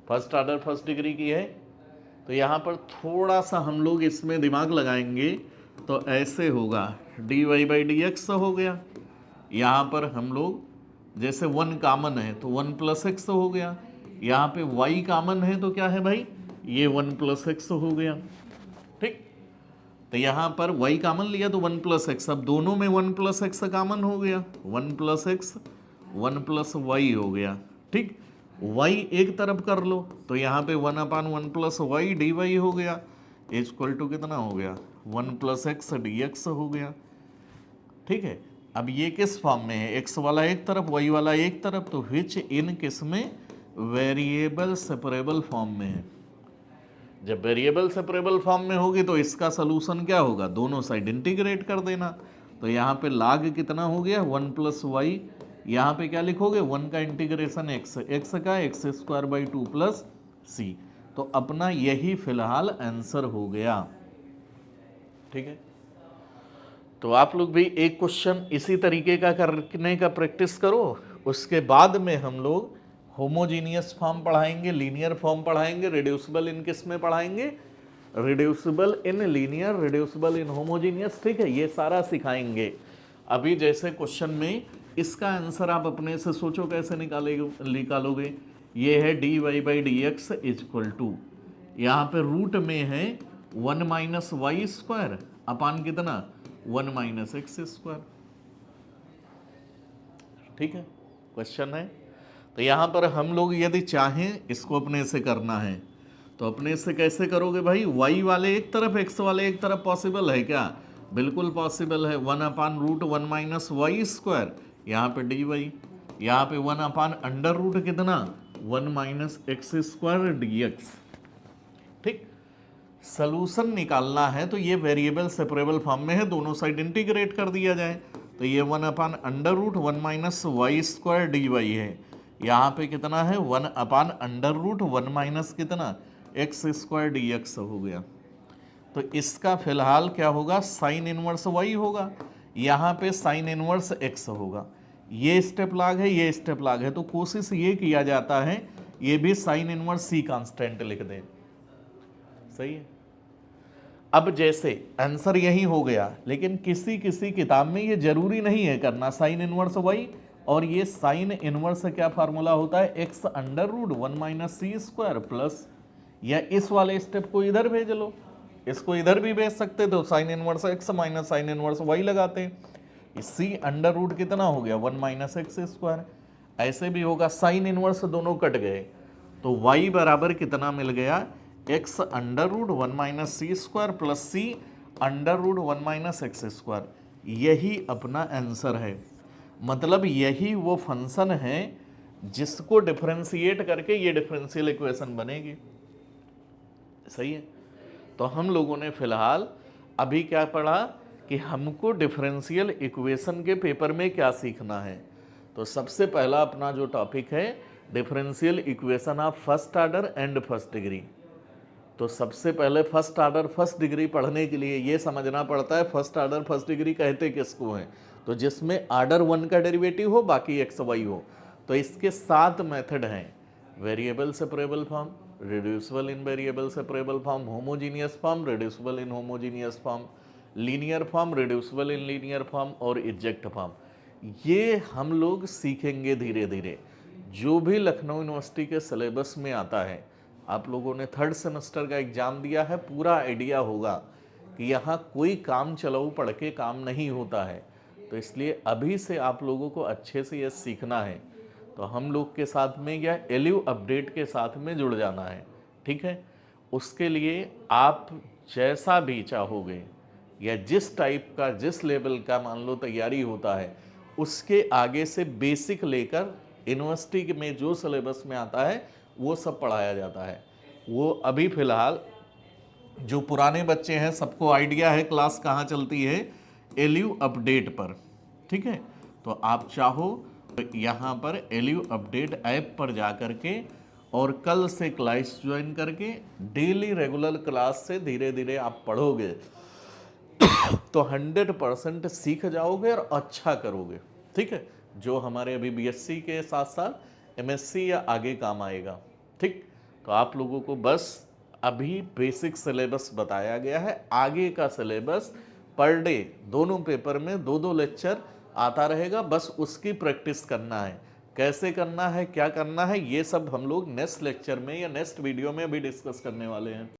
फर्स्ट ऑर्डर फर्स्ट डिग्री की है। तो यहाँ पर थोड़ा सा हम लोग इसमें दिमाग लगाएंगे तो ऐसे होगा, d Y by D x हो गया, यहाँ पर हम लोग जैसे 1 कामन है तो 1 प्लस एक्स हो गया, यहाँ पे y कामन है तो क्या है भाई, ये 1 प्लस एक्स हो गया। ठीक, तो यहाँ पर y कामन लिया तो 1 प्लस एक्स, अब दोनों में 1 प्लस एक्स कामन हो गया, 1 प्लस एक्स 1 प्लस वाई हो गया। ठीक, y एक तरफ कर लो तो यहाँ पे 1/1 प्लस वाई डी वाई हो गया, इक्वल टू कितना हो गया, 1 प्लस एक्स डी एक्स हो गया। ठीक है, अब ये किस फॉर्म में है, x वाला एक तरफ y वाला एक तरफ, तो विच इन किस में, वेरिएबल सेपरेबल फॉर्म में है। जब वेरिएबल सेपरेबल फॉर्म में होगी तो इसका सलूशन क्या होगा, दोनों साइड इंटीग्रेट कर देना। तो यहाँ पे लाग कितना हो गया 1 प्लस वाई, यहाँ पे क्या लिखोगे 1 का इंटीग्रेशन x का x स्क्वायर बाई 2 प्लस सी। तो अपना यही फिलहाल आंसर हो गया। ठीक है, तो आप लोग भी एक क्वेश्चन इसी तरीके का करने का प्रैक्टिस करो। उसके बाद में हम लोग होमोजीनियस फॉर्म पढ़ाएंगे, लीनियर फॉर्म पढ़ाएंगे, रिड्यूसिबल इन किस में पढ़ाएंगे, reducible in linear, reducible in homogeneous. ठीक है, ये सारा सिखाएंगे। अभी जैसे क्वेश्चन में इसका आंसर आप अपने से सोचो कैसे निकालोगे। ये है d Y by D x equal to, यहाँ पे रूट में है 1 माइनस वाई स्क्वायर अपान कितना 1 माइनस एक्स स्क्वायर। ठीक है, क्वेश्चन है। तो यहाँ पर हम लोग यदि चाहें इसको अपने से करना है तो अपने से कैसे करोगे भाई, y वाले एक तरफ x वाले एक तरफ पॉसिबल है क्या, बिल्कुल पॉसिबल है। 1/√1 माइनस वाई स्क्वायर, यहाँ पे डी वाई, यहाँ पे 1/√, कितना 1 minus x square D x. ठीक, सलूशन निकालना है तो ये वेरिएबल सेपरेबल फॉर्म में है, दोनों साइड इंटीग्रेट कर दिया जाए तो ये 1/√1 minus y square d y है, यहाँ पे कितना है 1/√1 माइनस कितना एक्स स्क्वायर डी एक्स हो गया। तो इसका फिलहाल क्या होगा, साइन इनवर्स वाई होगा, यहाँ पे साइन इनवर्स एक्स होगा। ये स्टेप लाग है, ये स्टेप लाग है, तो कोशिश ये किया जाता है ये भी साइन इनवर्स सी कांस्टेंट लिख दें। सही है। अब जैसे आंसर यही हो गया, लेकिन किसी किसी किताब में ये जरूरी नहीं है करना साइन इनवर्स वाई, और ये साइन इनवर्स क्या फार्मूला होता है, x under root 1 minus c square plus, या इस वाले स्टेप को इधर भेज लो, इसको इधर भी भेज सकते, तो sine inverse x minus sine inverse y लगाते हैं, सी अंडर रूट कितना हो गया 1 माइनस एक्स स्क्वायर, ऐसे भी होगा साइन इनवर्स दोनों कट गए, तो y बराबर कितना मिल गया, x under root 1 minus c square plus c under root 1 minus x square, यही अपना आंसर है। मतलब यही वो फंक्शन है जिसको डिफरेंशिएट करके ये डिफरेंशियल इक्वेशन बनेगी। सही है, तो हम लोगों ने फिलहाल अभी क्या पढ़ा कि हमको डिफरेंशियल इक्वेशन के पेपर में क्या सीखना है। तो सबसे पहला अपना जो टॉपिक है differential equation of first order and first degree. तो सबसे पहले फर्स्ट ऑर्डर फर्स्ट डिग्री पढ़ने के लिए ये समझना पड़ता है फर्स्ट ऑर्डर फर्स्ट डिग्री कहते किसको हैं, तो जिसमें ऑर्डर 1 का डेरिवेटिव हो बाकी एक्स वाई हो। तो इसके 7 मेथड हैं, variable separable form, reducible in variable separable form, homogeneous form, reducible in homogeneous form, linear form, reducible in linear form और इजेक्ट फॉर्म। ये हम लोग सीखेंगे धीरे धीरे। जो भी लखनऊ यूनिवर्सिटी के सिलेबस में आता है, आप लोगों ने 3rd सेमेस्टर का एग्जाम दिया है, पूरा आइडिया होगा कि यहाँ कोई काम चलाऊ पढ़ के काम नहीं होता है। तो इसलिए अभी से आप लोगों को अच्छे से ये सीखना है। तो हम लोग के साथ में या एलयू अपडेट के साथ में जुड़ जाना है, ठीक है। उसके लिए आप जैसा भी चाहोगे या जिस टाइप का जिस लेवल का मान लो तैयारी होता है, उसके आगे से बेसिक लेकर यूनिवर्सिटी में जो सिलेबस में आता है वो सब पढ़ाया जाता है। वो अभी फ़िलहाल जो पुराने बच्चे हैं सबको आइडिया है क्लास कहाँ चलती है, एलयू अपडेट पर, ठीक है। तो आप चाहो तो यहाँ पर एलयू अपडेट ऐप पर जा कर के और कल से क्लास ज्वाइन करके डेली रेगुलर क्लास से धीरे धीरे आप पढ़ोगे तो 100% सीख जाओगे और अच्छा करोगे, ठीक है। जो हमारे अभी बीएससी के साथ साथ एमएससी या आगे काम आएगा, ठीक। तो आप लोगों को बस अभी बेसिक सिलेबस बताया गया है, आगे का सिलेबस पर डे दोनों पेपर में 2-2 लेक्चर आता रहेगा, बस उसकी प्रैक्टिस करना है। कैसे करना है क्या करना है ये सब हम लोग नेक्स्ट लेक्चर में या नेक्स्ट वीडियो में भी डिस्कस करने वाले हैं।